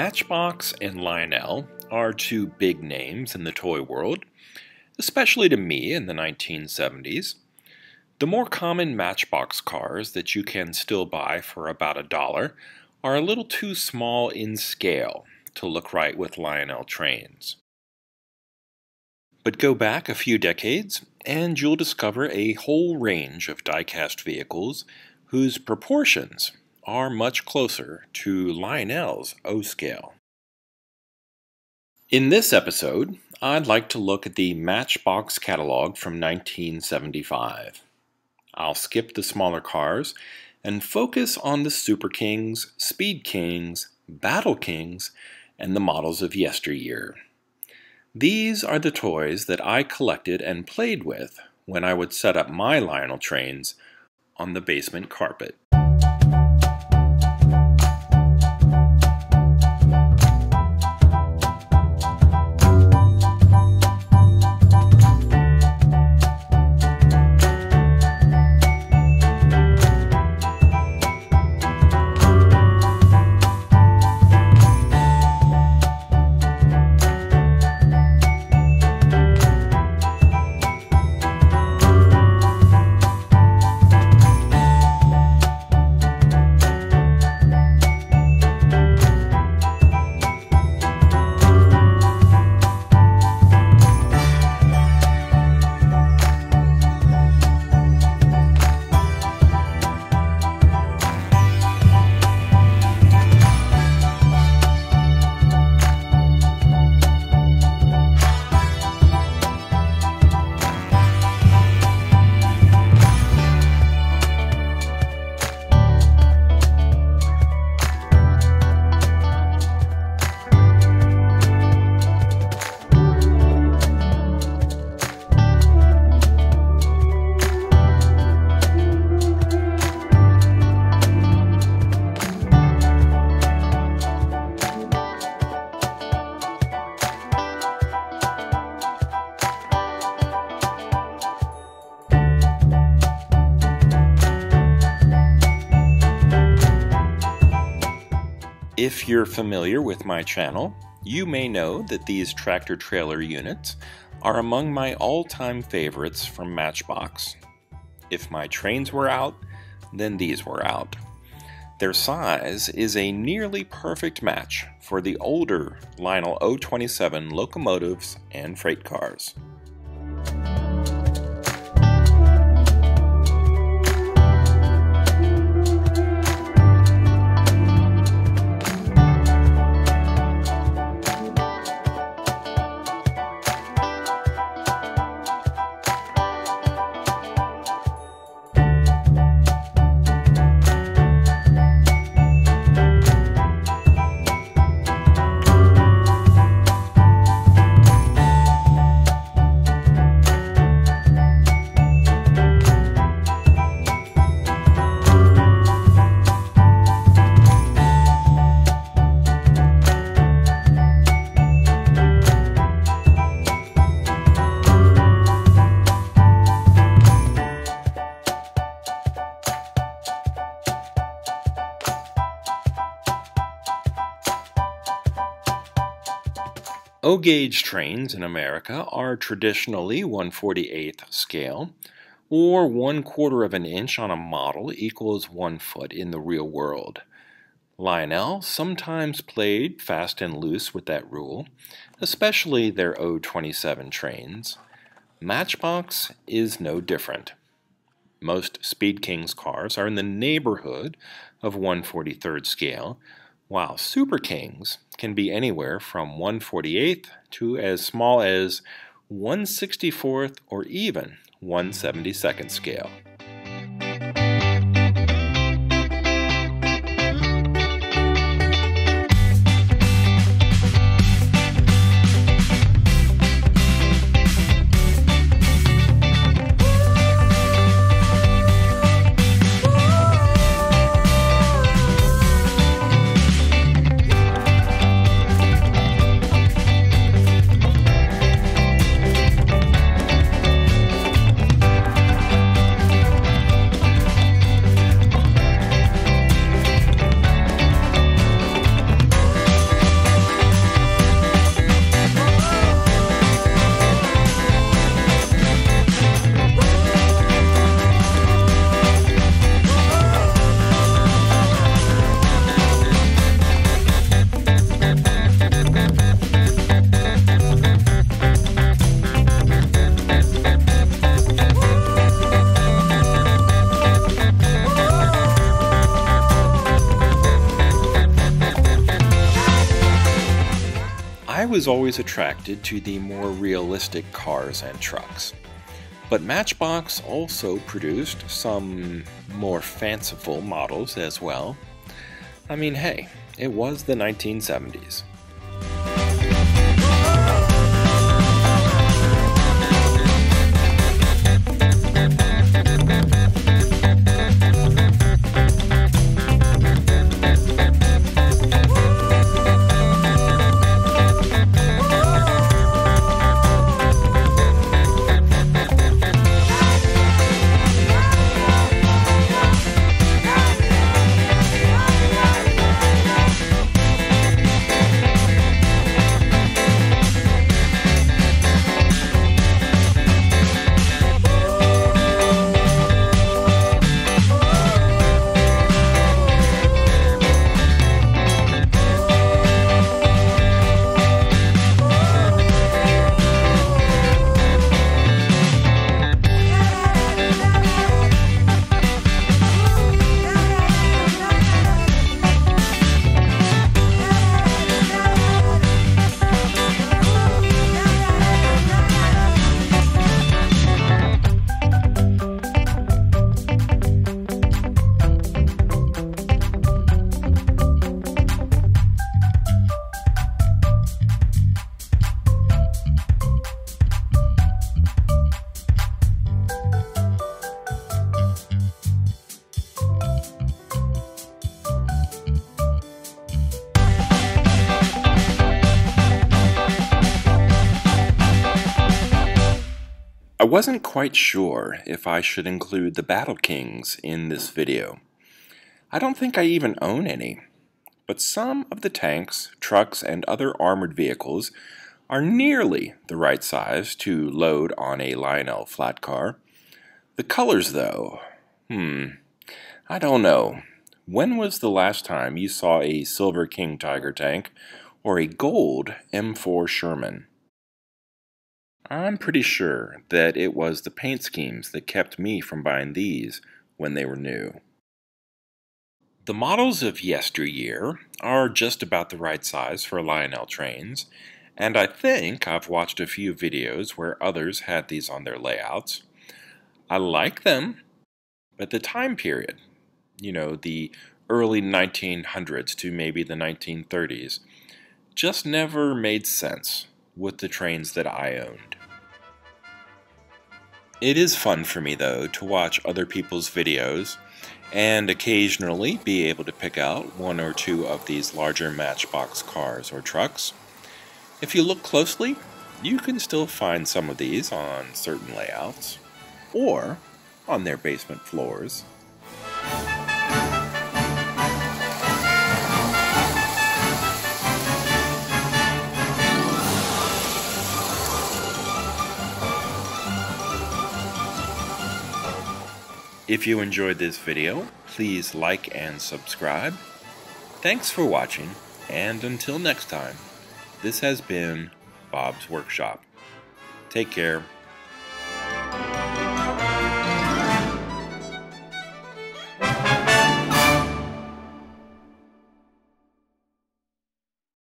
Matchbox and Lionel are two big names in the toy world, especially to me in the 1970s. The more common Matchbox cars that you can still buy for about $1 are a little too small in scale to look right with Lionel trains. But go back a few decades and you'll discover a whole range of die-cast vehicles whose proportions are much closer to Lionel's O-scale. In this episode, I'd like to look at the Matchbox catalog from 1975. I'll skip the smaller cars and focus on the SuperKings, SpeedKings, BattleKings, and the models of yesteryear. These are the toys that I collected and played with when I would set up my Lionel trains on the basement carpet. If you're familiar with my channel, you may know that these tractor-trailer units are among my all-time favorites from Matchbox. If my trains were out, then these were out. Their size is a nearly perfect match for the older Lionel 027 locomotives and freight cars. O-gauge trains in America are traditionally 1/48 scale, or 1/4 of an inch on a model equals 1 foot in the real world. Lionel sometimes played fast and loose with that rule, especially their 027 trains. Matchbox is no different. Most SpeedKings cars are in the neighborhood of 1/43 scale, while SuperKings can be anywhere from 1/48 to as small as 1/64 or even 1/72 scale. was always attracted to the more realistic cars and trucks. But Matchbox also produced some more fanciful models as well. I mean, hey, it was the 1970s. I wasn't quite sure if I should include the Battle Kings in this video. I don't think I even own any, but some of the tanks, trucks, and other armored vehicles are nearly the right size to load on a Lionel flat car. The colors, though, I don't know. When was the last time you saw a Silver King Tiger tank or a gold M4 Sherman? I'm pretty sure that it was the paint schemes that kept me from buying these when they were new. The models of yesteryear are just about the right size for Lionel trains, and I think I've watched a few videos where others had these on their layouts. I like them, but the time period, the early 1900s to maybe the 1930s, just never made sense with the trains that I owned. It is fun for me, though, to watch other people's videos and occasionally be able to pick out one or two of these larger Matchbox cars or trucks. If you look closely, you can still find some of these on certain layouts or on their basement floors. If you enjoyed this video, please like and subscribe. Thanks for watching, and until next time, this has been Bob's Workshop. Take care.